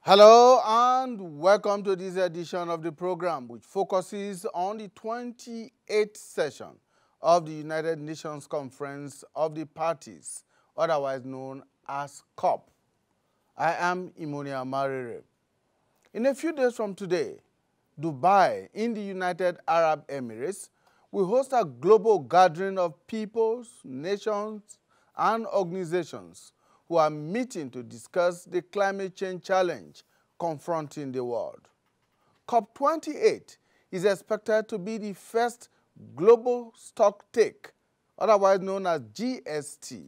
Hello and welcome to this edition of the program, which focuses on the 28th session of the United Nations Conference of the Parties, otherwise known as COP. I am Imonia Marere. In a few days from today, Dubai in the United Arab Emirates will host a global gathering of peoples, nations, and organizations who are meeting to discuss the climate change challenge confronting the world. COP28 is expected to be the first global stocktake, otherwise known as GST,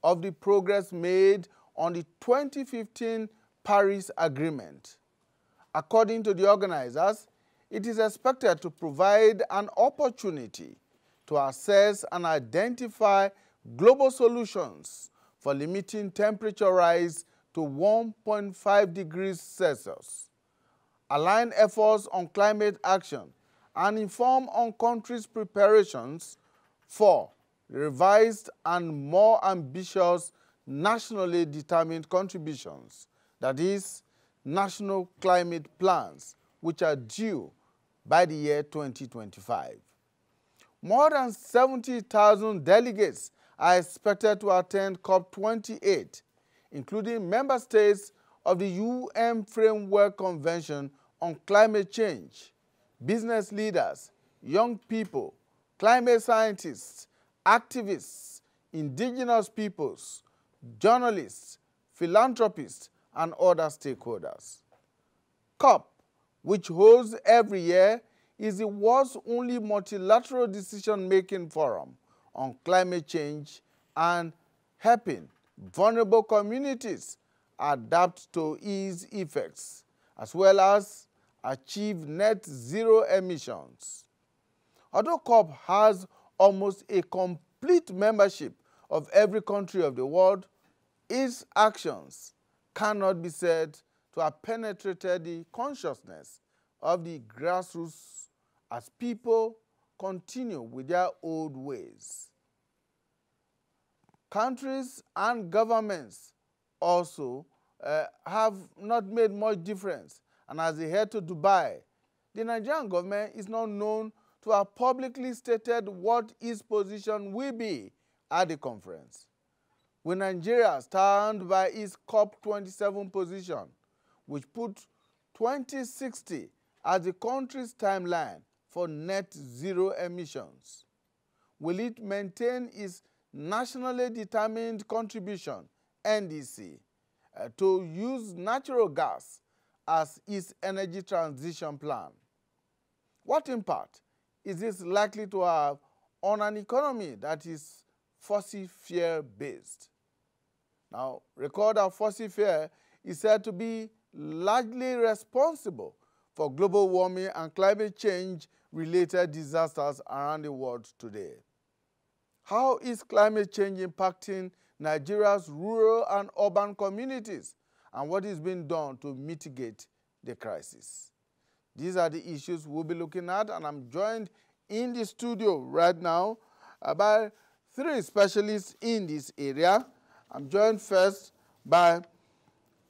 of the progress made on the 2015 Paris Agreement. According to the organizers, it is expected to provide an opportunity to assess and identify global solutions for limiting temperature rise to 1.5 degrees Celsius, align efforts on climate action, and inform on countries' preparations for revised and more ambitious nationally determined contributions, that is, national climate plans, which are due by the year 2025. More than 70,000 delegates are expected to attend COP28, including member states of the UN Framework Convention on Climate Change, business leaders, young people, climate scientists, activists, indigenous peoples, journalists, philanthropists, and other stakeholders. COP, which holds every year, is the world's only multilateral decision-making forum on climate change and helping vulnerable communities adapt to its effects, as well as achieve net zero emissions. Although COP has almost a complete membership of every country of the world, its actions cannot be said to have penetrated the consciousness of the grassroots as people continue with their old ways. Countries and governments also have not made much difference, and as they head to Dubai, the Nigerian government is not known to have publicly stated what its position will be at the conference. Will Nigeria stand by its COP27 position, which put 2060 as the country's timeline for net zero emissions? Will it maintain its nationally determined contribution, NDC, to use natural gas as its energy transition plan? What impact is this likely to have on an economy that is fossil fuel based? Now, recall that fossil fuel is said to be largely responsible for global warming and climate change related disasters around the world today. How is climate change impacting Nigeria's rural and urban communities, and what is being done to mitigate the crisis? These are the issues we'll be looking at, and I'm joined in the studio right now by three specialists in this area. I'm joined first by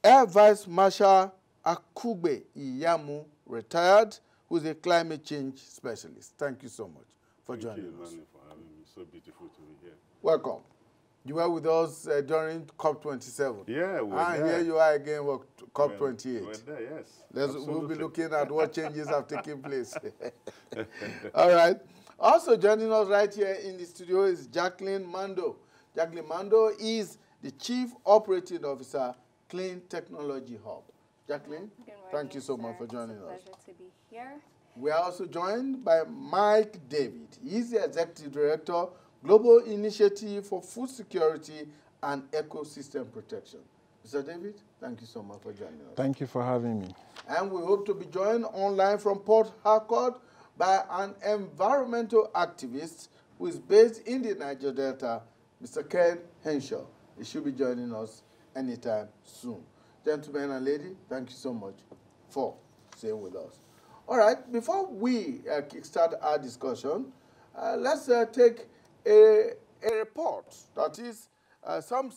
Air Vice Marshal Akugbe Iyamu, retired, who is a climate change specialist. Thank you so much for joining us. Thank you, for having me. So beautiful to be here. Welcome. You were with us during COP27. Yeah, we're there. And here you are again with COP28. We're there, yes. We'll be looking at what changes have taken place. All right. Also joining us right here in the studio is Jacqueline Mando. Jacqueline Mando is the Chief Operating Officer, Clean Technology Hub. Jacqueline, thank you so much for joining us. It's a pleasure to be here. We are also joined by Mike David. He's the Executive Director, Global Initiative for Food Security and Ecosystem Protection. Mr. David, thank you so much for joining us. Thank you for having me. And we hope to be joined online from Port Harcourt by an environmental activist who is based in the Niger Delta, Mr. Ken Henshaw. He should be joining us anytime soon. Gentlemen and ladies, thank you so much for staying with us. All right, before we kickstart our discussion, let's take a report that is some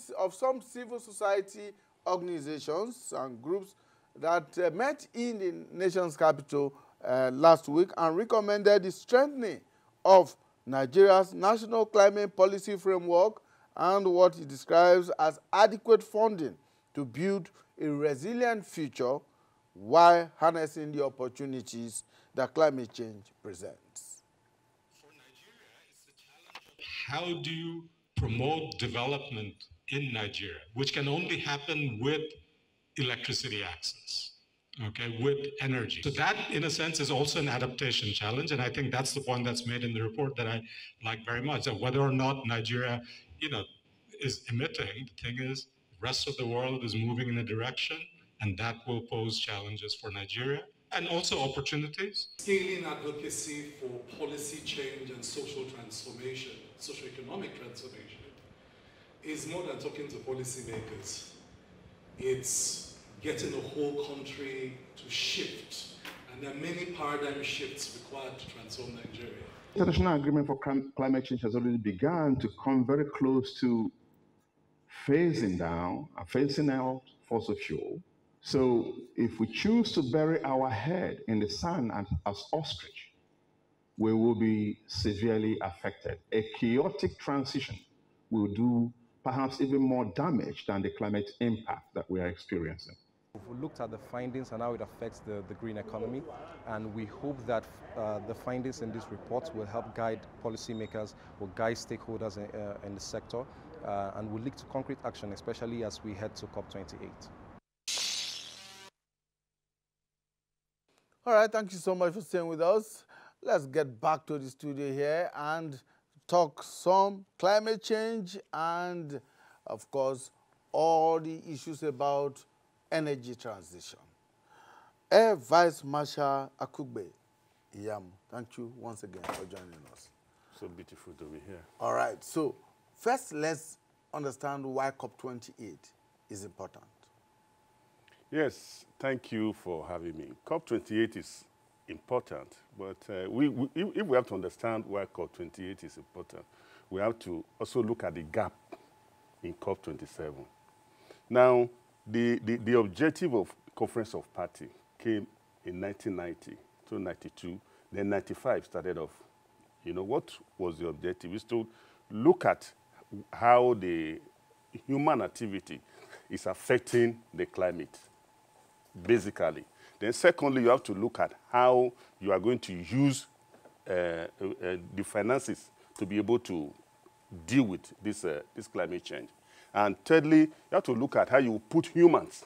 civil society organizations and groups that met in the nation's capital last week and recommended the strengthening of Nigeria's national climate policy framework and what it describes as adequate funding to build a resilient future while harnessing the opportunities that climate change presents. For Nigeria, it's the challenge of how do you promote development in Nigeria, which can only happen with electricity access, okay, with energy. So that, in a sense, is also an adaptation challenge, and I think that's the point that's made in the report that I like very much, that whether or not Nigeria, is emitting, the thing is, the rest of the world is moving in a direction, and that will pose challenges for Nigeria, and also opportunities. Scaling advocacy for policy change and social transformation, socioeconomic transformation, is more than talking to policymakers. It's getting the whole country to shift, and there are many paradigm shifts required to transform Nigeria. International agreement for climate change has already begun to come very close to phasing down and phasing out fossil fuel. So if we choose to bury our head in the sand as ostrich, we will be severely affected. A chaotic transition will do perhaps even more damage than the climate impact that we are experiencing. We looked at the findings and how it affects the green economy, and we hope that the findings in this report will help guide policymakers, will guide stakeholders in the sector, and will lead to concrete action, especially as we head to COP28. All right, thank you so much for staying with us. Let's get back to the studio here and talk some climate change and, of course, all the issues about energy transition. Air Vice Marshal Akugbe Iyamu, thank you once again for joining us. So beautiful to be here. All right, so first let's understand why COP28 is important. Yes, thank you for having me. COP28 is important, but if we have to understand why COP28 is important, we have to also look at the gap in COP27. Now, the objective of Conference of Parties came in 1990 to 92, then 95 started off. You know, what was the objective? Is to look at how the human activity is affecting the climate, basically. Then secondly, you have to look at how you are going to use the finances to be able to deal with this climate change. And thirdly, you have to look at how you put humans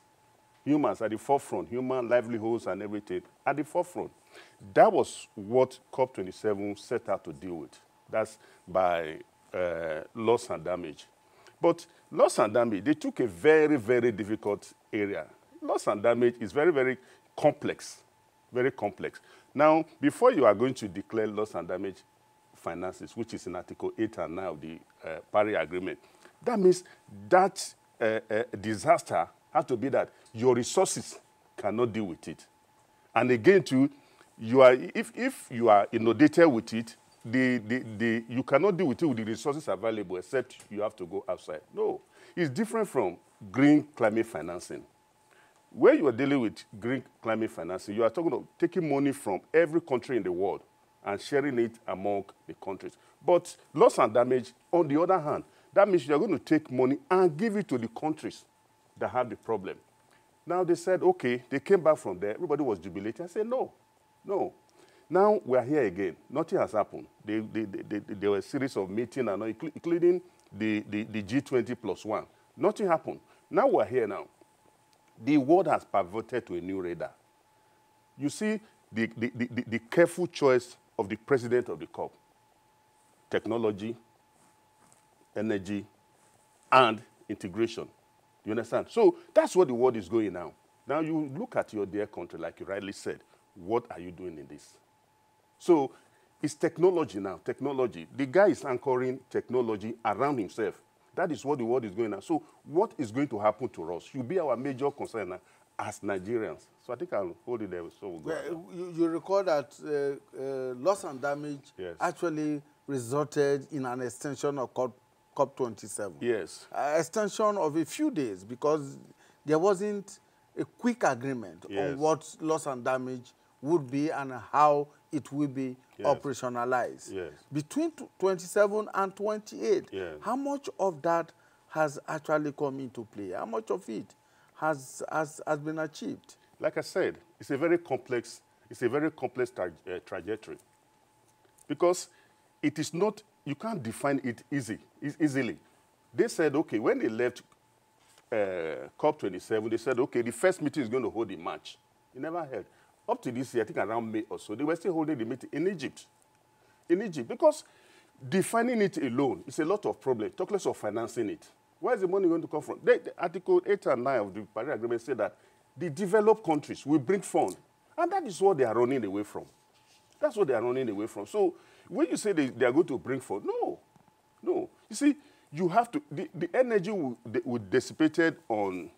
at the forefront, human livelihoods and everything at the forefront. That was what COP27 set out to deal with. That's by loss and damage. But loss and damage, they took a very, very difficult area. Loss and damage is very, very complex, very complex. Now, before you are going to declare loss and damage finances, which is in Article 8 and 9 of the Paris Agreement, that means that disaster has to be that your resources cannot deal with it. And again, too, if you are inundated with it, you cannot deal with it with the resources available, except you have to go outside. No, it's different from green climate financing. Where you are dealing with green climate financing, you are talking about taking money from every country in the world and sharing it among the countries. But loss and damage, on the other hand, that means you are going to take money and give it to the countries that have the problem. Now they said, okay, they came back from there. Everybody was jubilating. I said, no. Now we are here again. Nothing has happened. There were a series of meetings, including the G20 plus one. Nothing happened. Now we are here now. The world has pivoted to a new radar. You see the careful choice of the president of the COP. Technology, energy, and integration. You understand? So that's what the world is going now. Now you look at your dear country, like you rightly said, what are you doing in this? So it's technology now, technology. The guy is anchoring technology around himself. That is what the world is going now. So what is going to happen to us should be our major concern now as Nigerians. So I think I'll hold it there. So you recall that loss and damage actually resulted in an extension of COP27. Yes. Extension of a few days because there wasn't a quick agreement Yes. on what loss and damage would be and how it will be Yes. operationalized. Yes. Between 27 and 28, Yes. how much of that has actually come into play? How much of it has been achieved? Like I said, it's a very complex trajectory. Because it is not, you can't define it easily. They said, okay, when they left COP27, they said, okay, the first meeting is going to hold in March. It never held. Up to this year, I think around May or so, they were still holding the meeting in Egypt. In Egypt, because defining it alone is a lot of problems, talk less of financing it. Where is the money going to come from? The Article 8 and 9 of the Paris Agreement say that the developed countries will bring funds. And that is what they are running away from. That's what they are running away from. So when you say they are going to bring forth, no. You see, you have to, the energy would dissipated on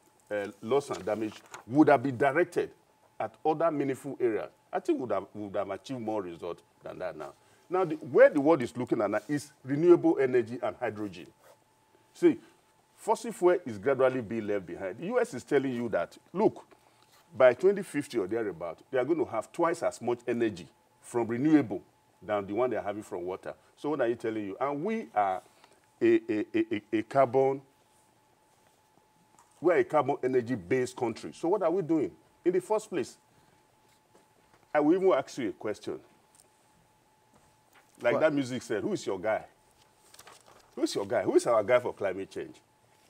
loss and damage would have been directed at other meaningful areas. I think would have achieved more results than that now. Now, where the world is looking at now is renewable energy and hydrogen. See, fossil fuel is gradually being left behind. The US is telling you that, look, by 2050 or thereabout, they are going to have twice as much energy from renewable than the one they are having from water. So what are you telling you? And we are a carbon energy-based country. So what are we doing? In the first place, I will even ask you a question. Like that music said, who is your guy? Who is your guy? Who is our guy for climate change?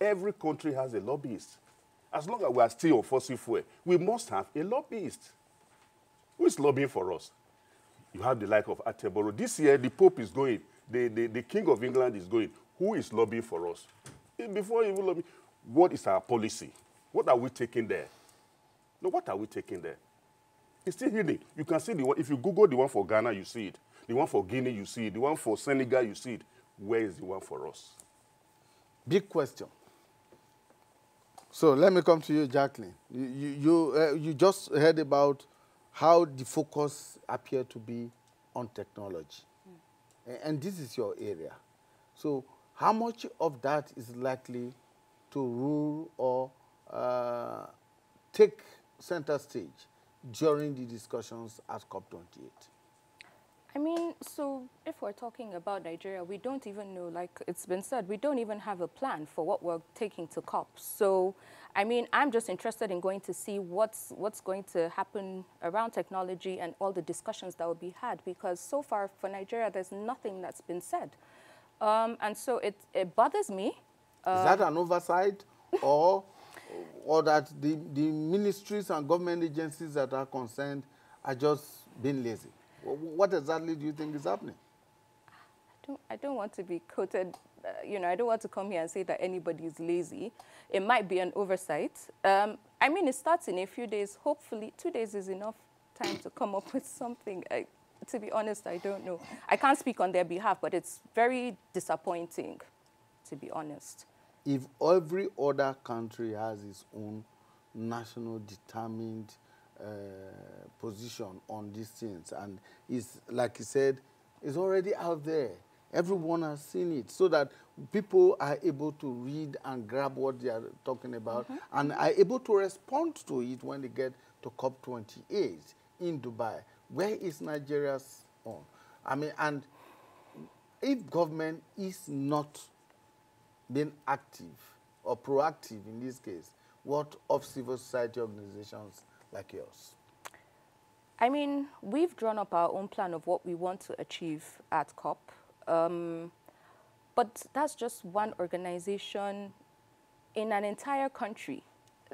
Every country has a lobbyist. As long as we are still on fossil fuel, we must have a lobbyist. Who is lobbying for us? You have the like of Attenborough. This year, the Pope is going. The King of England is going. Who is lobbying for us? Before you even lobby, what is our policy? What are we taking there? No, what are we taking there? It's still hidden. You can see the one. If you Google the one for Ghana, you see it. The one for Guinea, you see it. The one for Senegal, you see it. Where is the one for us? Big question. So let me come to you, Jacqueline. You just heard about how the focus appeared to be on technology. And this is your area. So how much of that is likely to rule or take center stage during the discussions at COP28? I mean, so if we're talking about Nigeria, we don't even know, like it's been said, we don't even have a plan for what we're taking to COP. So, I mean, I'm just interested in going to see what's going to happen around technology and all the discussions that will be had, because so far for Nigeria, there's nothing that's been said. And so it bothers me. Is that an oversight or that the ministries and government agencies that are concerned are just being lazy? What exactly do you think is happening? I don't want to be quoted, I don't want to come here and say that anybody is lazy. It might be an oversight. I mean, it starts in a few days. Hopefully, 2 days is enough time to come up with something. To be honest, I don't know. I can't speak on their behalf, but it's very disappointing, to be honest. If every other country has its own national determined position on these things, and it's like you said, it's already out there. Everyone has seen it, so that people are able to read and grab what they are talking about, and are able to respond to it when they get to COP28 in Dubai. Where is Nigeria's own? I mean, and if government is not being active or proactive in this case, what of civil society organizations like yours? I mean, we've drawn up our own plan of what we want to achieve at COP. But that's just one organization in an entire country.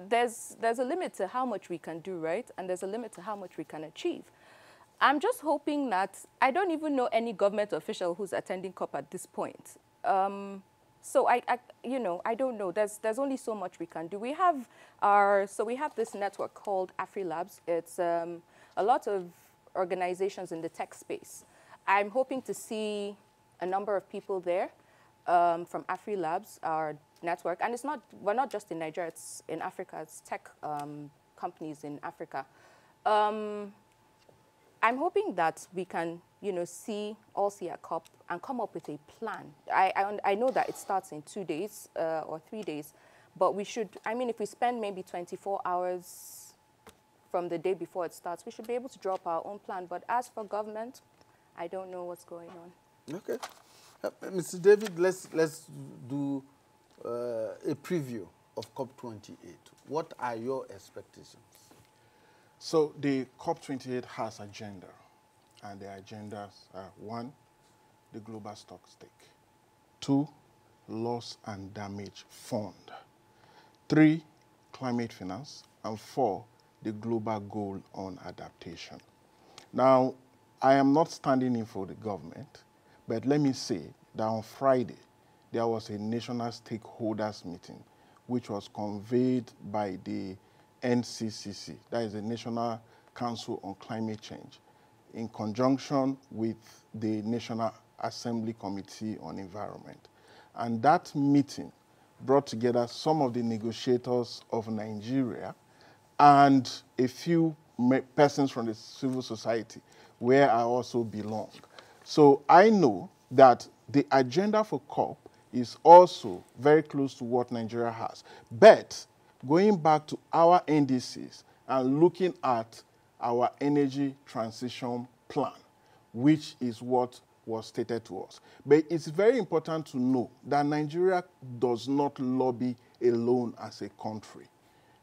There's a limit to how much we can do, right? And there's a limit to how much we can achieve. I'm just hoping that, I don't even know any government official who's attending COP at this point. So I don't know. There's only so much we can do. We have this network called AfriLabs. It's a lot of organizations in the tech space. I'm hoping to see a number of people there from AfriLabs, our network. And we're not just in Nigeria, it's in Africa. It's tech companies in Africa. I'm hoping that we can, see at COP and come up with a plan. I know that it starts in 2 days or 3 days, But we should, I mean, if we spend maybe 24 hours from the day before it starts, we should be able to draw up our own plan. But as for government, I don't know what's going on. Okay. Mr. David, let's do a preview of COP28. What are your expectations? So the COP28 has agenda, and the agendas are 1, the global stock stake, 2, loss and damage fund, 3, climate finance, and 4, the global goal on adaptation. Now, I am not standing in for the government, but let me say that on Friday, there was a national stakeholders meeting, which was conveyed by the NCCC, that is the National Council on Climate Change, in conjunction with the National Assembly Committee on Environment. And that meeting brought together some of the negotiators of Nigeria and a few persons from the civil society, where I also belong. So I know that the agenda for COP is also very close to what Nigeria has. But going back to our NDCs and looking at our energy transition plan, which is what was stated to us. But it's very important to know that Nigeria does not lobby alone as a country.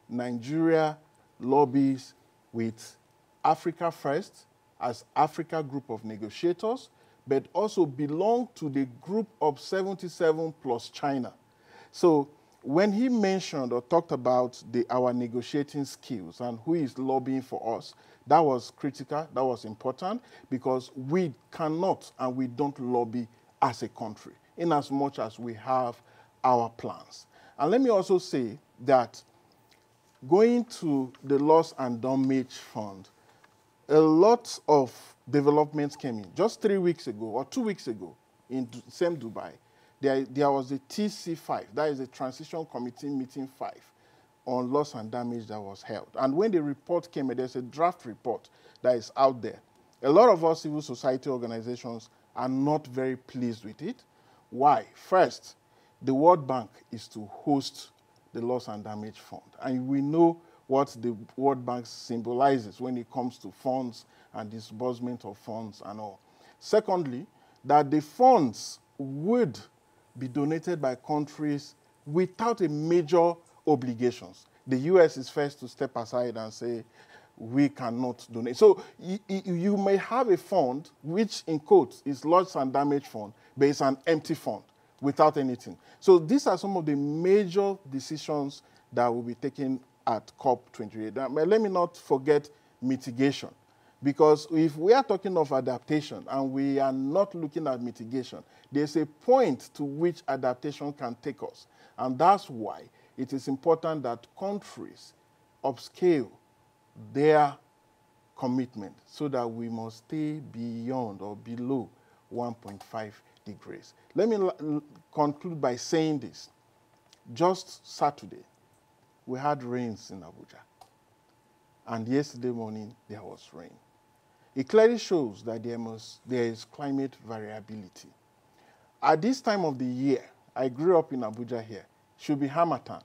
Nigeria lobbies with Africa First as Africa group of negotiators, but also belong to the group of 77 plus China. So when he mentioned or talked about our negotiating skills and who is lobbying for us, that was critical, that was important, because we cannot and we don't lobby as a country, in as much as we have our plans. And let me also say that going to the Loss and Damage Fund, a lot of developments came in. Just 3 weeks ago or 2 weeks ago in same Dubai, there was a TC5, that is the Transition Committee Meeting 5 on loss and damage that was held. And when the report came, there's a draft report that is out there. A lot of us civil society organizations are not very pleased with it. Why? First, the World Bank is to host the Loss and Damage Fund. And we know what the World Bank symbolizes when it comes to funds and disbursement of funds and all. Secondly, that the funds would be donated by countries without a major obligations. The US is first to step aside and say, we cannot donate. So you may have a fund, which in quotes is loss and damage fund, but it's an empty fund without anything. So these are some of the major decisions that will be taken at COP28. But let me not forget mitigation, because if we are talking of adaptation and we are not looking at mitigation, there's a point to which adaptation can take us. And that's why it is important that countries upscale their commitment so that we must stay beyond or below 1.5 degrees. Let me conclude by saying this. Just Saturday, we had rains in Abuja. And yesterday morning, there was rain. It clearly shows that there is climate variability. At this time of the year, I grew up in Abuja here, should be Harmattan.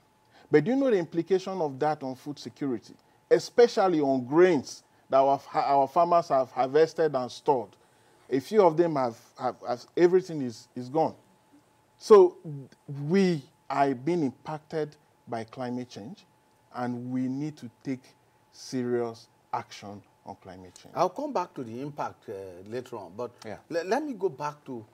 But do you know the implication of that on food security, especially on grains that our farmers have harvested and stored? A few of them have everything is gone. So we are being impacted by climate change, and we need to take serious action on climate change. I'll come back to the impact later on, but yeah. Let me go back to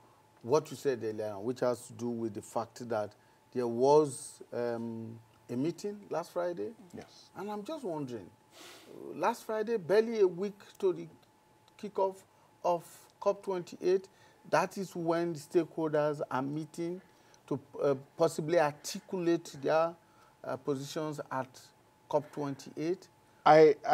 what you said earlier, which has to do with the fact that there was a meeting last Friday. Yes. And I'm just wondering, last Friday, barely a week to the kickoff of COP28, that is when the stakeholders are meeting to possibly articulate their positions at COP28.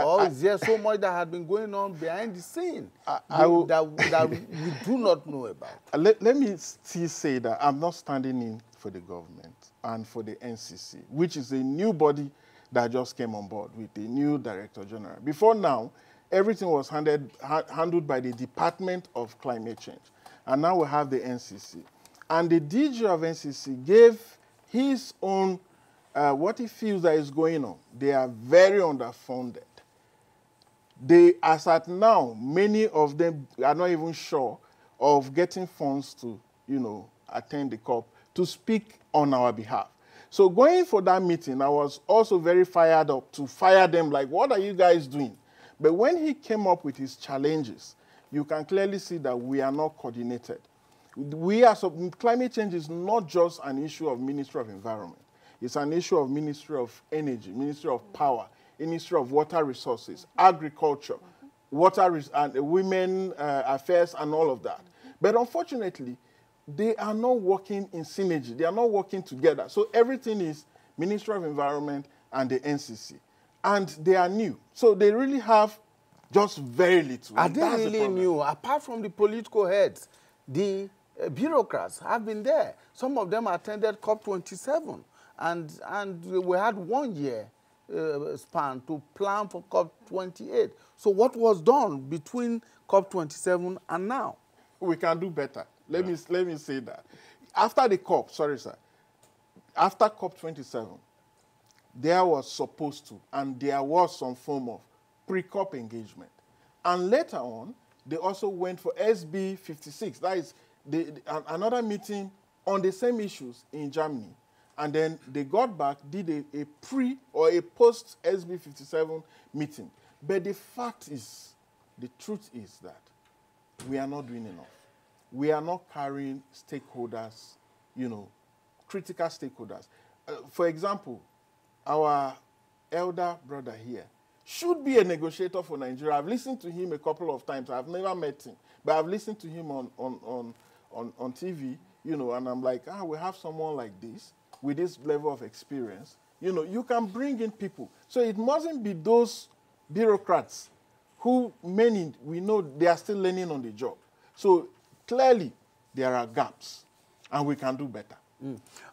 Or is there so much that had been going on behind the scene that we do not know about? Let me still say that I'm not standing in for the government and for the NCC, which is a new body that just came on board with the new Director General. Before now, everything was handled by the Department of Climate Change. And now we have the NCC. And the DG of NCC gave his own what he feels that is going on, they are very underfunded. As at now, many of them are not even sure of getting funds to, attend the COP, to speak on our behalf. So going for that meeting, I was also very fired up to fire them like, what are you guys doing? But when he came up with his challenges, you can clearly see that we are not coordinated. Climate change is not just an issue of Ministry of Environment. It's an issue of Ministry of Energy, Ministry of Power, Ministry of Water Resources, Agriculture, and Women Affairs, and all of that. But unfortunately, they are not working in synergy. They are not working together. So everything is Ministry of Environment and the NCC. And they are new. So they really have just very little. Are they really new? Apart from the political heads, the bureaucrats have been there. Some of them attended COP27. And we had 1 year span to plan for COP28. So what was done between COP27 and now? We can do better. Let me say that. After the COP, after COP27, there was supposed to, and there was some form of pre-COP engagement. And later on, they also went for SB 56. That is another meeting on the same issues in Germany. And then they got back, did a pre or a post SB 57 meeting. But the truth is that we are not doing enough. We are not carrying stakeholders, critical stakeholders. For example, our elder brother here should be a negotiator for Nigeria. I've listened to him a couple of times. I've never met him, but I've listened to him on TV, and I'm like, we have someone like this with this level of experience. You can bring in people. So it mustn't be those bureaucrats who many, we know they are still learning on the job. So clearly there are gaps and we can do better.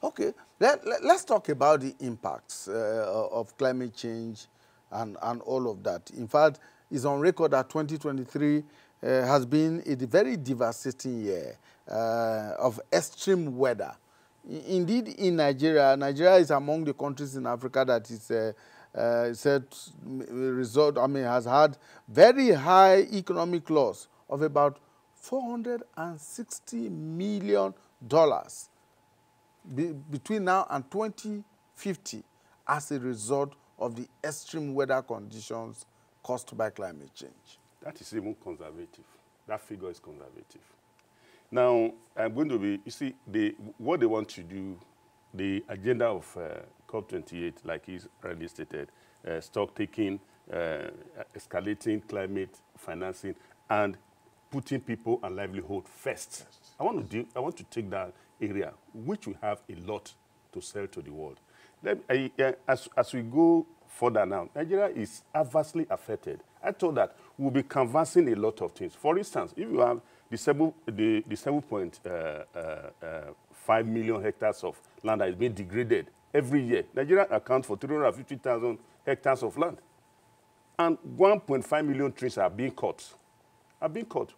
Okay, let's talk about the impacts of climate change and all of that. In fact, it's on record that 2023 has been a very devastating year of extreme weather. Indeed, in Nigeria is among the countries in Africa that is has had very high economic loss of about $460 million between now and 2050 as a result of the extreme weather conditions caused by climate change. That is even conservative. That figure is conservative. Now, I'm going to be, you see, what they want to do, the agenda of COP28, like he's already stated, stock taking, escalating climate financing, and putting people and livelihood first. I want to take that area, which we have a lot to sell to the world. As we go further now, Nigeria is adversely affected. I thought that we'll be canvassing a lot of things. For instance, if you have the 7.5 million hectares of land that is being degraded every year, Nigeria accounts for 350,000 hectares of land. And 1.5 million trees are being cut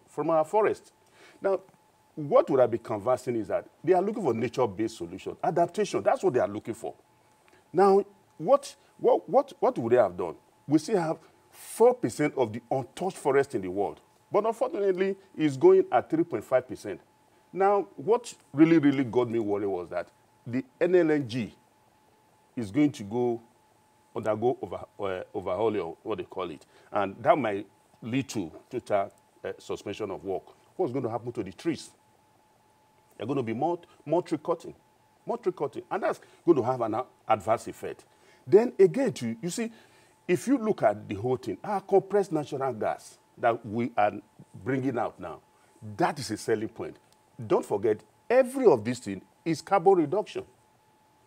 from our forest. Now, what would I be canvassing is that they are looking for nature-based solutions, adaptation. That's what they are looking for. Now, what would they have done? We still have 4% of the untouched forest in the world. But unfortunately, it's going at 3.5%. Now, what really got me worried was that the NLNG is going to undergo overhauling, or what they call it. And that might lead to total suspension of work. What's going to happen to the trees? They're going to be more tree cutting. And that's going to have an adverse effect. Then again, you see, if you look at the whole thing, our compressed natural gas that we are bringing out now, that is a selling point. Don't forget, every of these things is carbon reduction.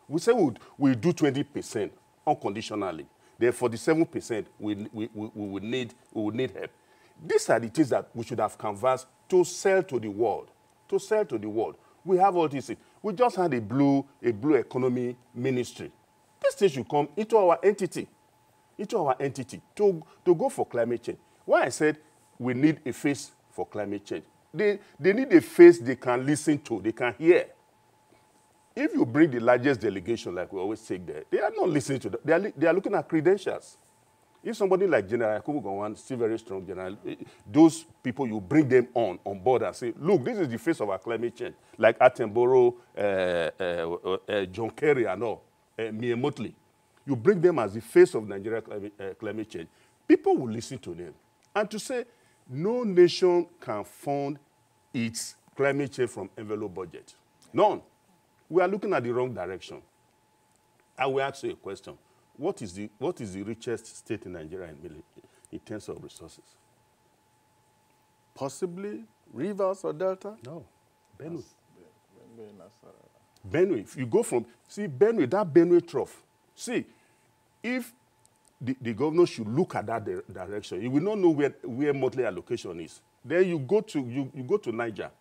We say we'll do 20% unconditionally. Then for the 7%, we would need help. These are the things that we should have canvassed to sell to the world. We have all these things. We just had a blue economy ministry. This thing should come into our entity to go for climate change. Why I said we need a face for climate change. They need a face they can listen to, they can hear. if you bring the largest delegation, like we always take there, they are not listening to them. They are looking at credentials. If somebody like General Yakubu Gowon, still very strong general, those people, you bring them on board and say, look, this is the face of our climate change. Like Attenborough, John Kerry and all, Mia Motley. You bring them as the face of Nigeria climate change. People will listen to them. And to say, no nation can fund its climate change from envelope budget. None. We are looking at the wrong direction. I will ask you a question. What is the richest state in Nigeria in terms of resources? Possibly Rivers or Delta? No, Benue. Benue. If you go from, see, Benue, that Benue trough. See, if the governor should look at that direction, he will not know where monthly allocation is. Then you go to Niger.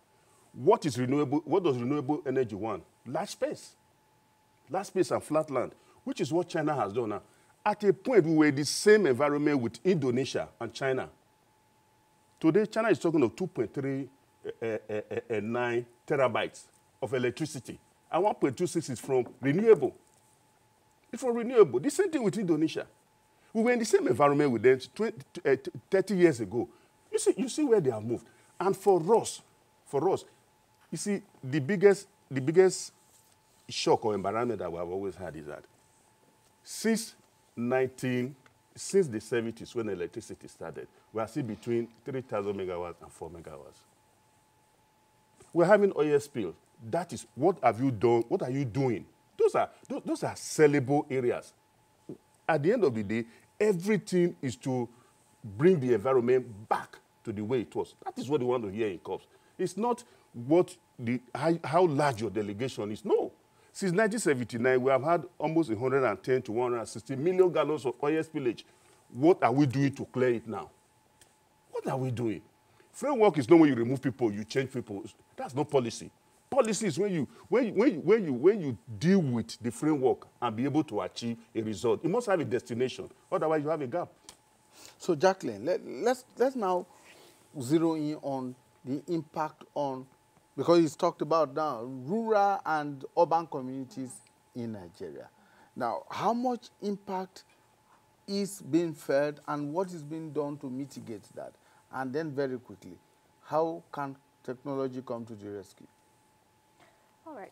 What is renewable? What does renewable energy want? Large space and flat land, which is what China has done now. At a point, we were in the same environment with Indonesia and China. Today, China is talking of 2.39 terabytes of electricity, and 1.26 is from renewable. It's from renewable. The same thing with Indonesia. We were in the same environment with them 30 years ago. You see where they have moved. And for us, you see, the biggest shock or embarrassment that we have always had is that since the 70s, when electricity started, we are still between 3,000 megawatts and 4 megawatts. We're having oil spill. That is, what have you done? What are you doing? Those are sellable areas. At the end of the day, everything is to bring the environment back to the way it was. That is what we want to hear in COPs. It's not how large your delegation is. No. Since 1979, we have had almost 110 to 160 million gallons of oil spillage. What are we doing to clear it now? What are we doing? Framework is not when you remove people, you change people. That's not policy. Policy is when you deal with the framework and be able to achieve a result. You must have a destination. Otherwise, you have a gap. So, Jacqueline, let's now zero in on the impact on, because it's talked about now, rural and urban communities in Nigeria. Now, how much impact is being felt and what is being done to mitigate that? And then very quickly, how can technology come to the rescue? All right.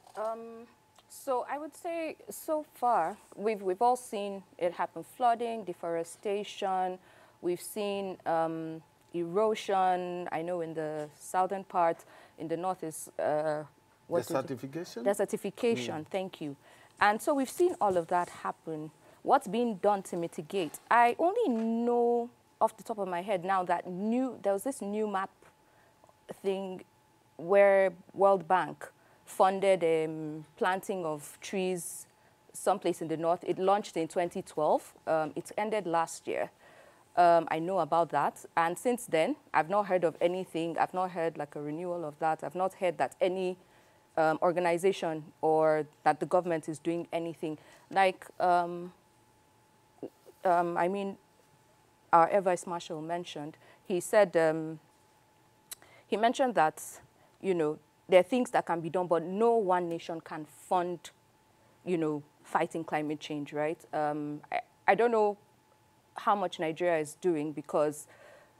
So I would say so far, we've all seen it happen: flooding, deforestation. We've seen erosion. I know in the southern part, in the north is desertification. Desertification. Thank you. And so we've seen all of that happen. What's being done to mitigate? I only know off the top of my head now that there was this new map thing where World Bank funded planting of trees someplace in the north. It launched in 2012. It ended last year. I know about that. And since then, I've not heard of anything. I've not heard like a renewal of that. I've not heard that any organization or that the government is doing anything. Like, I mean, our Air Vice Marshal mentioned, he said, he mentioned that, you know, there are things that can be done, but no one nation can fund, you know, fighting climate change, right? I don't know how much Nigeria is doing because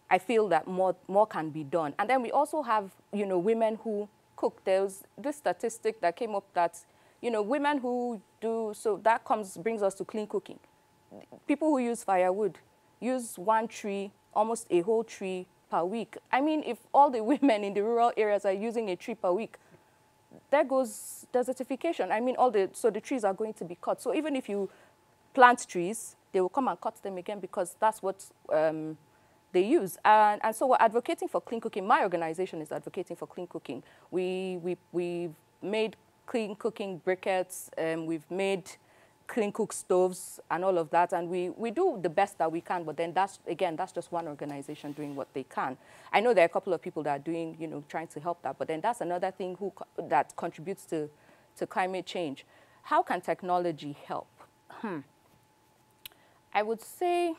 I feel that more can be done. And then we also have, you know, women who cook. There's this statistic that came up that, you know, women who do, so that brings us to clean cooking. People who use firewood use one tree, almost a whole tree per week. I mean, if all the women in the rural areas are using a tree per week, there goes desertification. I mean, so the trees are going to be cut. So even if you plant trees, they will come and cut them again because that's what they use. And so we're advocating for clean cooking. My organization is advocating for clean cooking. We've made clean cooking briquettes, we've made clean cook stoves and all of that, and we do the best that we can, but then that's just one organization doing what they can. I know there are a couple of people that are doing, you know, trying to help that, but then that's another thing that contributes to climate change. How can technology help? I would say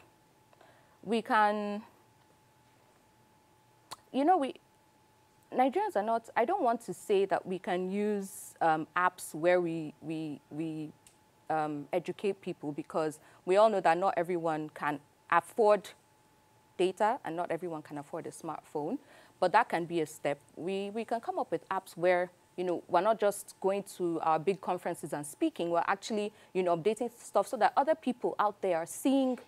we can, you know, Nigerians are not, I don't want to say that we can use apps where we educate people, because we all know that not everyone can afford data and not everyone can afford a smartphone, but that can be a step. We can come up with apps where, you know, we're not just going to our big conferences and speaking, we're actually, you know, updating stuff so that other people out there are seeing,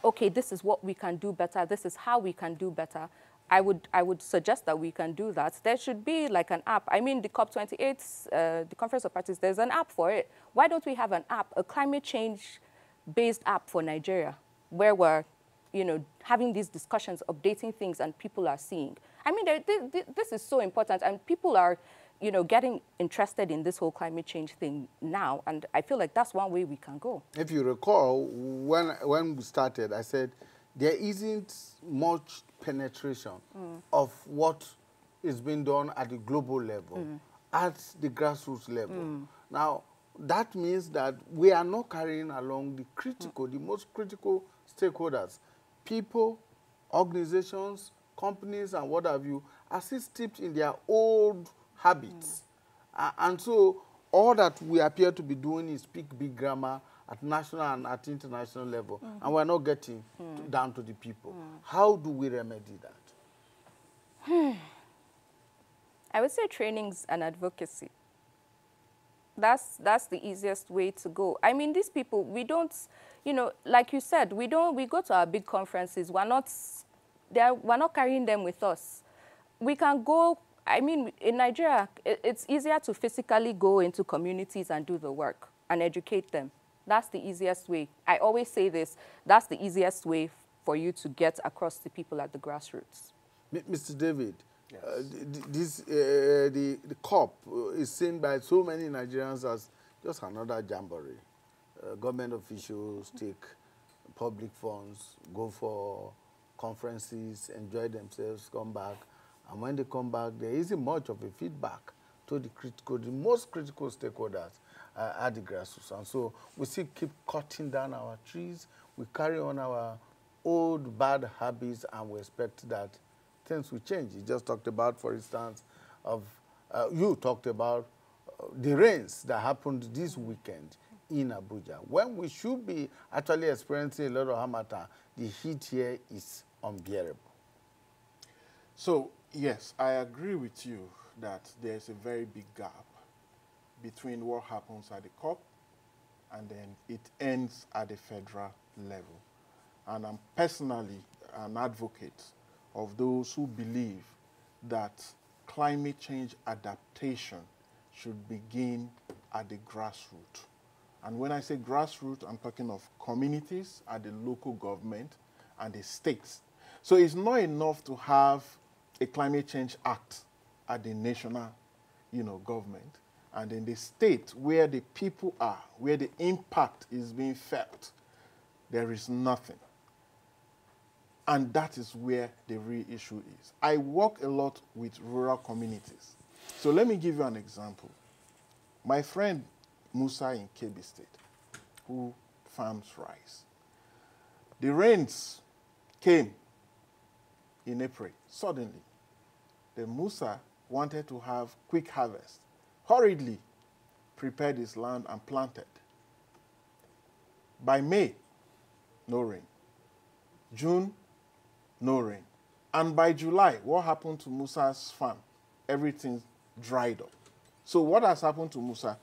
okay, this is what we can do better, this is how we can do better. I would suggest that we can do that. There should be like an app. I mean, the COP28, the Conference of Parties, there's an app for it. Why don't we have an app, a climate change-based app for Nigeria, where we're, you know, having these discussions, updating things, and people are seeing. I mean, this is so important, and people are, you know, getting interested in this whole climate change thing now, and I feel like that's one way we can go. If you recall, when we started, I said there isn't much penetration of what is being done at the global level, at the grassroots level. Now, that means that we are not carrying along the critical, the most critical stakeholders. People, organizations, companies, and what have you, are still steeped in their old habits. And so all that we appear to be doing is speak big grammar at national and at international level, and we're not getting down to the people. How do we remedy that? I would say trainings and advocacy. That's the easiest way to go. I mean, these people, we don't, you know, like you said, we go to our big conferences. We're not carrying them with us. We can go, I mean, in Nigeria, it's easier to physically go into communities and do the work and educate them. That's the easiest way. I always say this, that's the easiest way for you to get across to people at the grassroots. Mr. David, Yes. The COP is seen by so many Nigerians as just another jamboree. Government officials take public funds, go for conferences, enjoy themselves, come back. And when they come back, there isn't much of a feedback to the most critical stakeholders at the grassroots. And so we still keep cutting down our trees. We carry on our old bad habits, and we expect that things will change. You just talked about, for instance, you talked about the rains that happened this weekend in Abuja. When we should be actually experiencing a lot of harmattan, the heat here is unbearable. So, yes, I agree with you that there's a very big gap between what happens at the COP and then it ends at the federal level. And I'm personally an advocate of those who believe that climate change adaptation should begin at the grassroots. And when I say grassroots, I'm talking of communities, at the local government, and the states. So it's not enough to have a climate change act at the national, government, and in the state where the people are, where the impact is being felt, there is nothing. And that is where the real issue is. I work a lot with rural communities. So let me give you an example. My friend Musa in Kebbi State, who farms rice. The rains came in April, suddenly. The Musa wanted to have quick harvest, hurriedly prepared his land and planted. By May, no rain. June, no rain. And by July, what happened to Musa's farm? Everything dried up. So what has happened to Musa?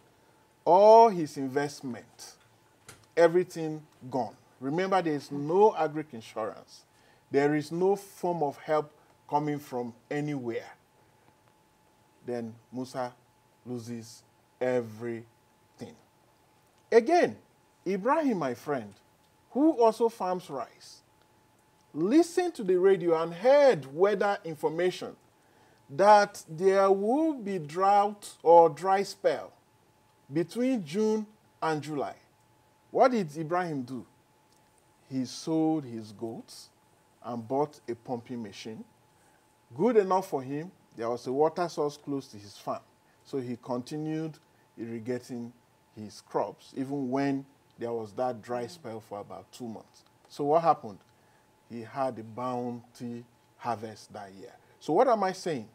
All his investment, everything gone. Remember, there is no agri insurance. There is no form of help coming from anywhere. Then Musa loses everything. Again, Ibrahim, my friend, who also farms rice, listened to the radio and heard weather information that there will be drought or dry spell between June and July. What did Ibrahim do? He sold his goats and bought a pumping machine. Good enough for him, there was a water source close to his farm. So he continued irrigating his crops, even when there was that dry spell for about 2 months. So what happened? He had a bounty harvest that year. So what am I saying?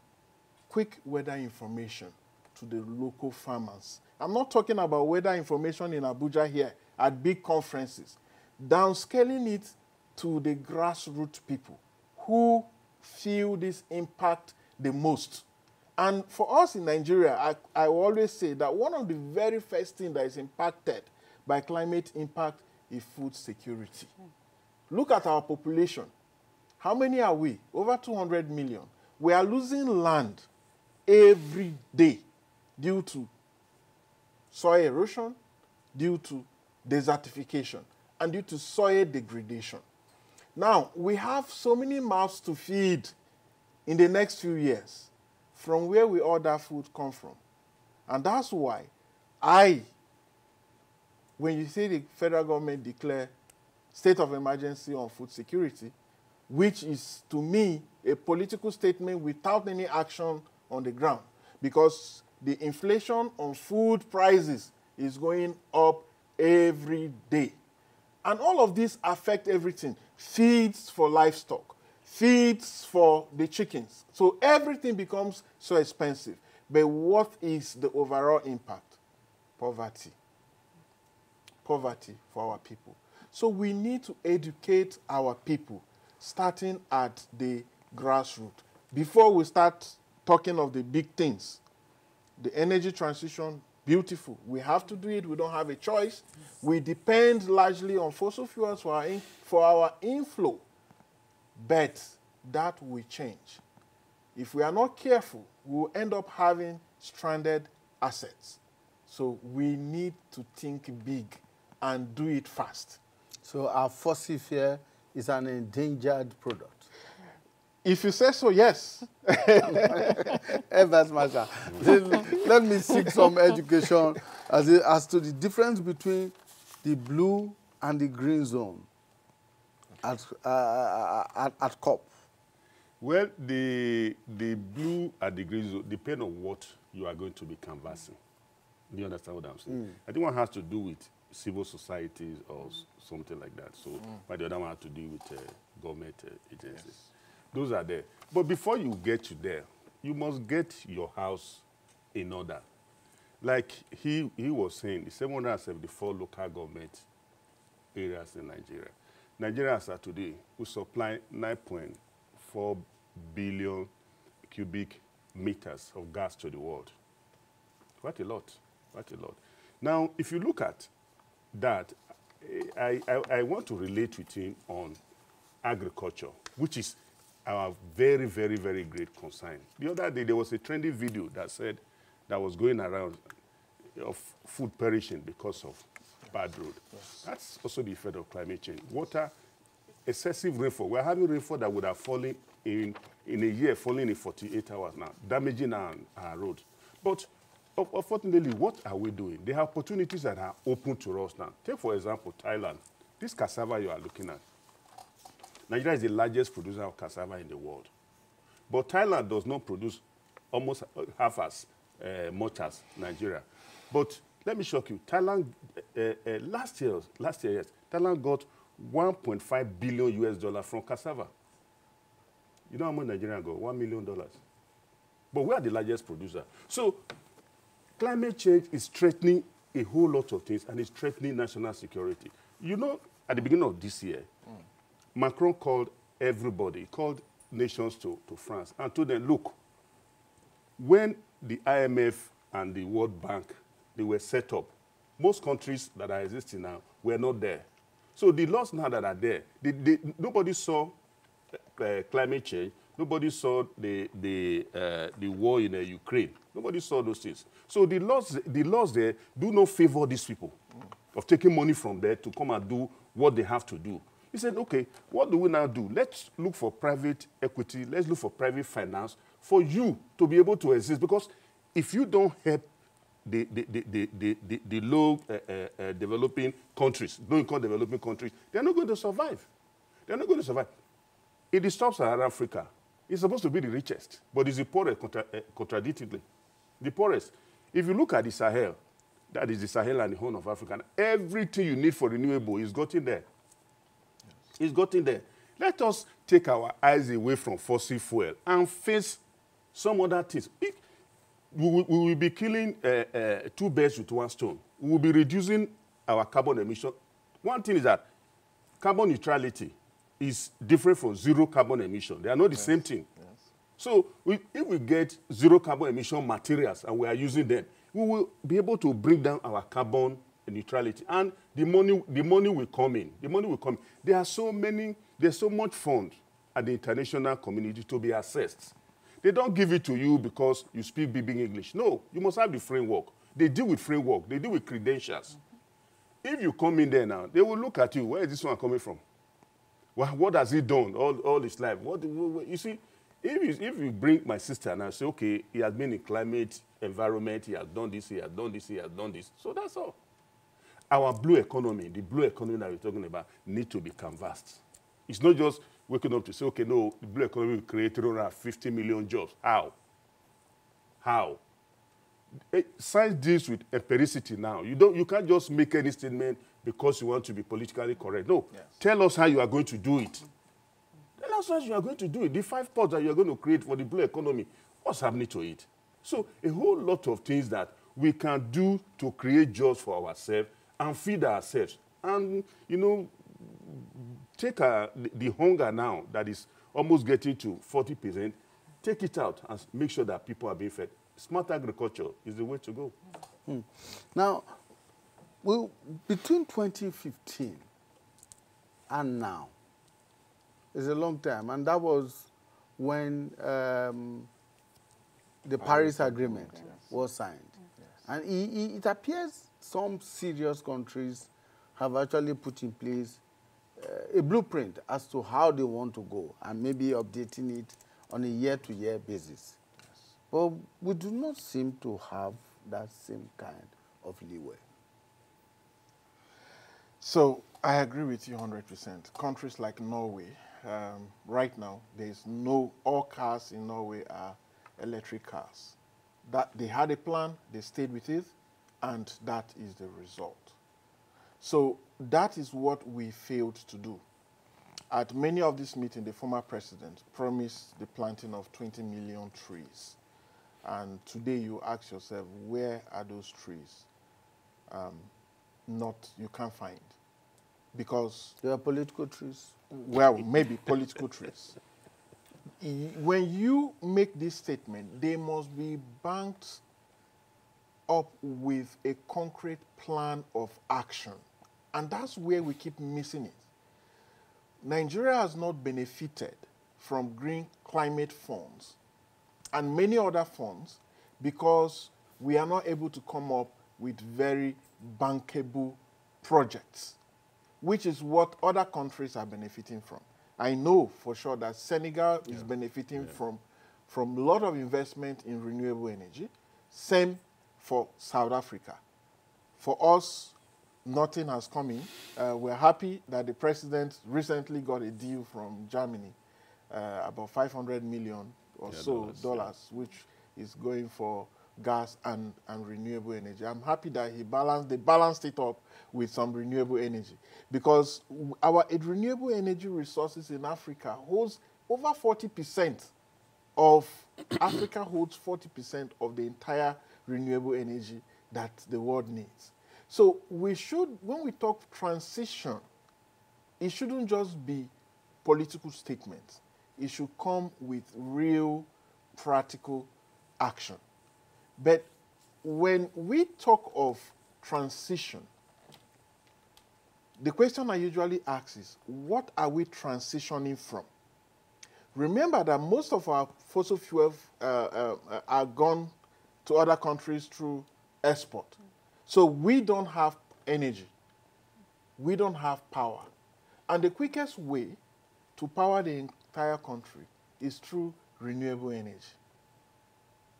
quick weather information to the local farmers. I'm not talking about weather information in Abuja here at big conferences. Downscaling it to the grassroots people who feel this impact the most. And for us in Nigeria, I always say that one of the very first things that is impacted by climate impact is food security. Look at our population. How many are we? Over 200 million. We are losing land every day due to soil erosion, due to desertification, and due to soil degradation. Now, we have so many mouths to feed in the next few years. From where will all that food come from? And that's why when you see the federal government declare state of emergency on food security, which is, to me, a political statement without any action on the ground, because the inflation on food prices is going up every day. And all of this affect everything. Feeds for livestock, feeds for the chickens. So everything becomes so expensive. But what is the overall impact? Poverty. Poverty for our people. So we need to educate our people, starting at the grassroots. Before we start talking of the big things, the energy transition, beautiful. We have to do it. We don't have a choice. We depend largely on fossil fuels for our inflow. But that will change. If we are not careful, we will end up having stranded assets. So we need to think big and do it fast. So our fossil fuel is an endangered product. If you say so, yes. Evans Masha, let me seek some education as to the difference between the blue and the green zone at COP. Well, the blue and the green zone depend on what you are going to be canvassing. Do you understand what I'm saying? I think one has to do with civil societies or something like that. So, but the other one has to do with government agencies. Yes. Those are there. But before you get to there, you must get your house in order. Like he was saying, the 774 local government areas in Nigeria. Nigeria, as of today, we supply 9.4 billion cubic meters of gas to the world. Quite a lot, quite a lot. Now, if you look at that, I want to relate with him on agriculture, which is our very, very, very great concern. The other day, there was a trendy video that said that was going around of food perishing because of bad road. Yes. That's also the effect of climate change. Water, excessive rainfall. We're having rainfall that would have fallen in a year, falling in 48 hours now, damaging our roads. But unfortunately, what are we doing? There are opportunities that are open to us now. Take, for example, Thailand. This cassava you are looking at. Nigeria is the largest producer of cassava in the world. But Thailand does not produce almost half as much as Nigeria. But let me shock you. Thailand, last year, yes, Thailand got $1.5 billion from cassava. You know how much Nigeria got? $1 million. But we are the largest producer. So climate change is threatening a whole lot of things, and it's threatening national security. You know, at the beginning of this year, Macron called everybody, called nations to France, and told them, look, when the IMF and the World Bank, they were set up, most countries that are existing now were not there. So the laws now that are there, nobody saw climate change, nobody saw the war in Ukraine, nobody saw those things. So the laws there do not favor these people of taking money from there to come and do what they have to do. He said, okay, what do we now do? Let's look for private equity. Let's look for private finance for you to be able to exist. Because if you don't help the low developing countries, low-income developing countries, they're not going to survive. They're not going to survive. In the sub-Saharan Africa, it's supposed to be the richest, but it's the poorest, contradictorily. The poorest. If you look at the Sahel, that is the Sahel and the Horn of Africa, everything you need for renewable is gotten there. It's gotten there. Let us take our eyes away from fossil fuel and face some other things. We will be killing two birds with one stone. We will be reducing our carbon emission. One thing is that carbon neutrality is different from zero carbon emission. They are not the same thing. Yes. So if we get zero carbon emission materials and we are using them, we will be able to bring down our carbon neutrality. And the money will come in. The money will come. There's so much fund at the international community to be assessed. They don't give it to you because you speak BB English. No, you must have the framework. They deal with framework. They deal with credentials. If you come in there now, they will look at you. Where is this one coming from? Well, what has he done all his life? You see, if you bring my sister and I say, okay, he has been in climate, environment, he has done this, he has done this, he has done this. So that's all. Our blue economy, the blue economy that we're talking about, need to be canvassed. It's not just waking up to say, okay, no, the blue economy will create 350 million jobs. How? How? Science deals with empiricity now. You can't just make any statement because you want to be politically correct. No. Yes. Tell us how you are going to do it. Tell us how you are going to do it. The 5 pods that you are going to create for the blue economy, what's happening to it? So a whole lot of things that we can do to create jobs for ourselves and feed ourselves. And, you know, take the hunger now that is almost getting to 40%, take it out and make sure that people are being fed. Smart agriculture is the way to go. Now, between 2015 and now, it's a long time, and that was when the Paris Agreement was signed. Yes. And it appears some serious countries have actually put in place a blueprint as to how they want to go, and maybe updating it on a year-to-year basis. Yes. But we do not seem to have that same kind of leeway. So I agree with you 100%. Countries like Norway, right now, all cars in Norway are electric cars. That they had a plan, they stayed with it, and that is the result. So that is what we failed to do. At many of these meetings, the former president promised the planting of 20 million trees. And today you ask yourself, where are those trees? You can't find. Because they are political trees. Well, maybe political trees. When you make this statement, they must be banked up with a concrete plan of action. And that's where we keep missing it. Nigeria has not benefited from green climate funds and many other funds because we are not able to come up with very bankable projects, which is what other countries are benefiting from. I know for sure that Senegal is benefiting from a lot of investment in renewable energy. Same for South Africa. For us, nothing has come in. We're happy that the president recently got a deal from Germany, about $500 million or dollars, which is going for gas and renewable energy. I'm happy that they balanced it up with some renewable energy, because our renewable energy resources in Africa holds over 40% of Africa holds 40% of the entire renewable energy that the world needs. So we should, when we talk transition, it shouldn't just be political statements. It should come with real practical action. But when we talk of transition, the question I usually ask is, what are we transitioning from? Remember that most of our fossil fuels are gone to other countries through export. So we don't have energy. We don't have power. And the quickest way to power the entire country is through renewable energy.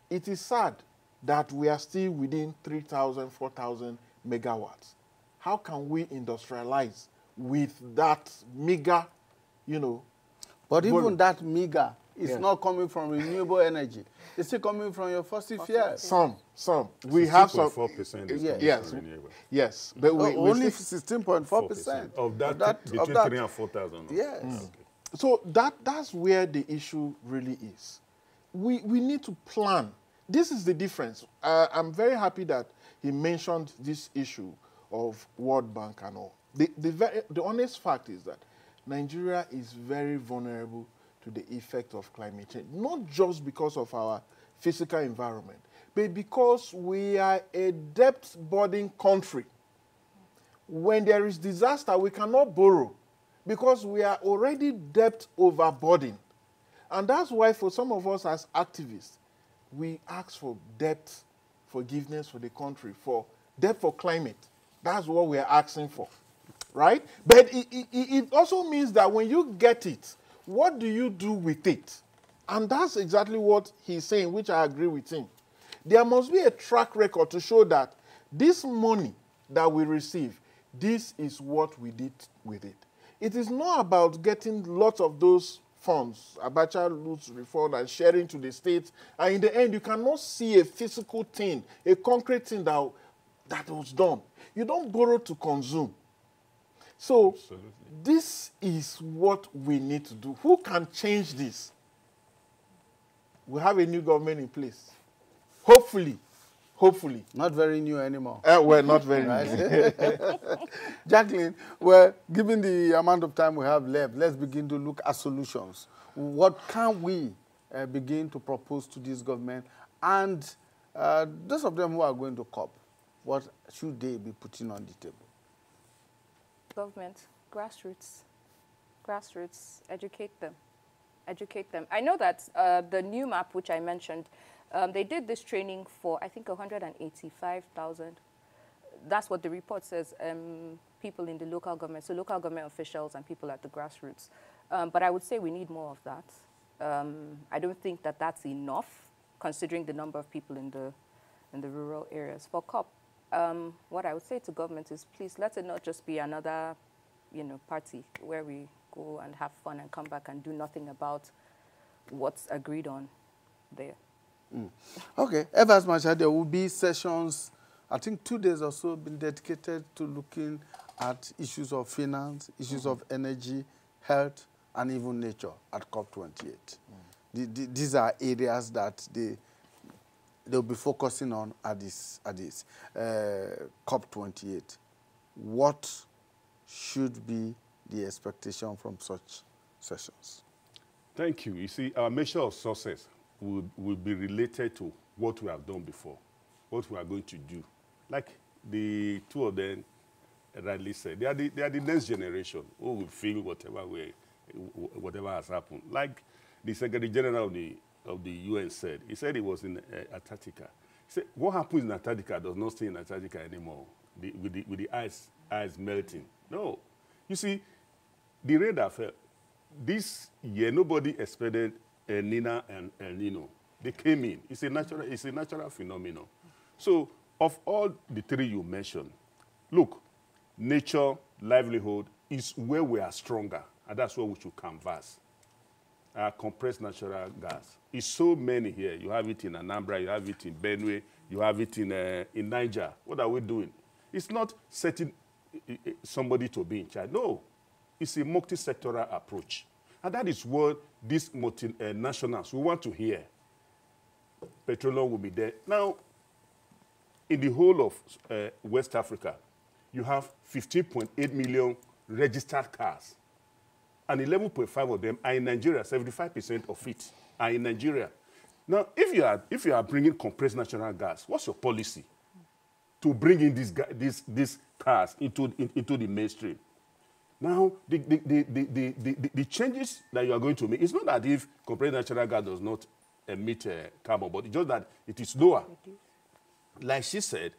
It is sad that we are still within 3,000, 4,000 megawatts. How can we industrialize with that meager, But even that meager is not coming from renewable energy. It's still coming from your fossil fuels. Some. We have some. 16.4% yes. renewable. Yes. But only 16.4%. Of that, between 3,000 and 4,000. Yes. So that's where the issue really is. we need to plan. This is the difference. I'm very happy that he mentioned this issue of World Bank and all. The honest fact is that Nigeria is very vulnerable to the effect of climate change, not just because of our physical environment, but because we are a debt-burdened country. When there is disaster, we cannot borrow because we are already debt overburdened. And that's why for some of us as activists, we ask for debt forgiveness for the country, for debt for climate. That's what we are asking for, right? But it also means that when you get it, what do you do with it? And that's exactly what he's saying, which I agree with him. There must be a track record to show that this money that we receive, this is what we did with it. It is not about getting lots of those funds, Abacha Lutz reform, and sharing to the states. And in the end, you cannot see a physical thing, a concrete thing that was done. You don't borrow to consume. So absolutely, this is what we need to do. Who can change this? We have a new government in place. Hopefully. Not very new anymore. Well, not very new. Jacqueline, well, given the amount of time we have left, let's begin to look at solutions. What can we begin to propose to this government? And those of them who are going to COP, what should they be putting on the table? Government, grassroots, educate them. I know that the new map, which I mentioned, they did this training for, I think, 185,000. That's what the report says, people in the local government, so local government officials and people at the grassroots. But I would say we need more of that. I don't think that that's enough, considering the number of people in the rural areas. For COP, what I would say to government is, please, let it not just be another, party where we go and have fun and come back and do nothing about what's agreed on there. Okay, ever as much as there will be sessions, I think 2 days or so been dedicated to looking at issues of finance, issues of energy, health, and even nature at COP28. These are areas that they'll be focusing on at this COP28. What should be the expectation from such sessions? Thank you. You see, our measure of success will be related to what we have done before, what we are going to do. Like the two of them rightly said, they are the next generation who will feel whatever has happened. Like the Secretary General of the UN said, he said he was in Antarctica. He said, what happens in Antarctica does not stay in Antarctica anymore, with the ice melting. No. You see, the radar fell. This year, nobody expected Nina and El Nino. They came in. It's a natural phenomenon. So, of all the three you mentioned, look, nature, livelihood is where we are stronger, and that's where we should canvass. Compressed natural gas. It's so many here. You have it in Anambra, you have it in Benue, you have it in Niger. What are we doing? It's not setting somebody to be in charge. No. It's a multi-sectoral approach. And that is what these multinationals we want to hear. Petroleum will be there. Now, in the whole of West Africa, you have 15.8 million registered cars. And 11.5 of them are in Nigeria. 75% of it are in Nigeria. Now, if you are bringing compressed natural gas, what's your policy to bring in these cars into the mainstream? Now, the changes that you are going to make, it's not that if compressed natural gas does not emit carbon, but it's just that it is lower. Like she said,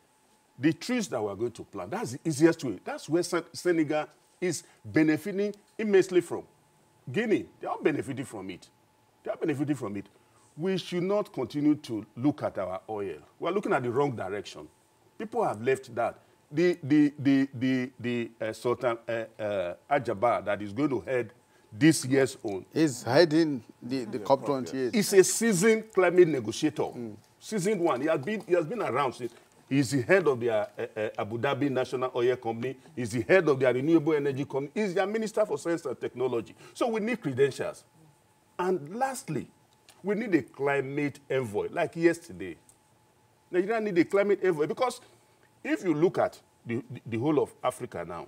the trees that we are going to plant, that's the easiest way. That's where Senegal is benefiting immensely from. Guinea, they are benefiting from it. They are benefiting from it. We should not continue to look at our oil. We are looking at the wrong direction. People have left that. The Sultan Ajaba that is going to head this year's own. He's heading the COP28. He's a seasoned climate negotiator. Seasoned one. He has been around since. He's the head of their Abu Dhabi National Oil Company. He's the head of their renewable energy company. He's their Minister for Science and Technology. So we need credentials. And lastly, We need a climate envoy, like yesterday. Nigeria need a climate envoy because if you look at the whole of Africa now,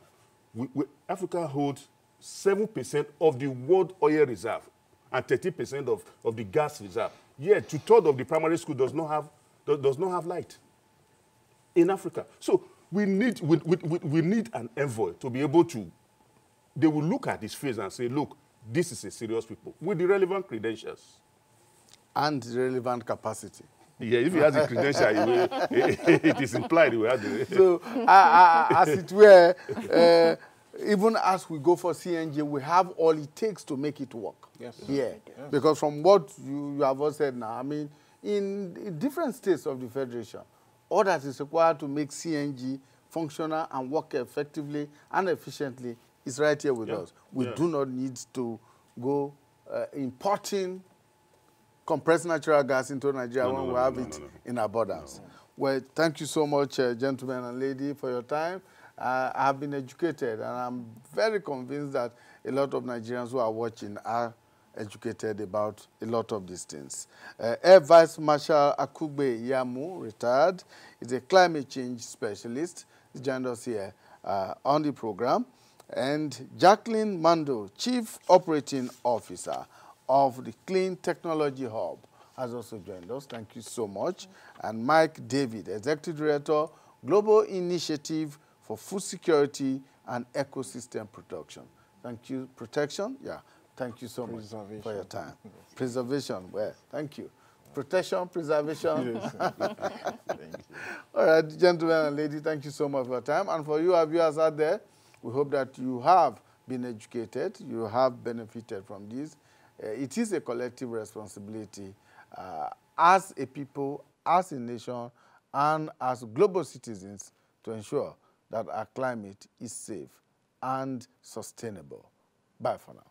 Africa holds 7% of the world oil reserve and 30% of the gas reserve. Yet, 2/3 of the primary school does not have light in Africa. So we need an envoy to be able to. They will look at his face and say, "Look, this is a serious people with the relevant credentials and the relevant capacity." Yeah, if he has a credential, it is implied he will have the. So, as it were, even as we go for CNG, we have all it takes to make it work. Yes. Here. Yes. Because from what you have all said now, I mean, in different states of the Federation, all that is required to make CNG functional and work effectively and efficiently is right here with us. We do not need to go importing compressed natural gas into Nigeria when we have it in abundance. Well, thank you so much, gentlemen and lady, for your time. I have been educated, and I'm very convinced that a lot of Nigerians who are watching are educated about a lot of these things. Air Vice Marshal Akugbe Yamu, retired, is a climate change specialist. He joined us here on the program. And Jacqueline Mando, Chief Operating Officer of the Clean Technology Hub, has also joined us. Thank you so much. And Mike David, Executive Director, Global Initiative for Food Security and Ecosystem Protection. Thank you. Protection? Yeah. Thank you so much for your time. Preservation. Well, thank you. Protection, preservation. Yes. Thank you. All right, gentlemen and ladies, thank you so much for your time. And for you, our viewers out there, we hope that you have been educated, you have benefited from this. It is a collective responsibility as a people, as a nation, and as global citizens to ensure that our climate is safe and sustainable. Bye for now.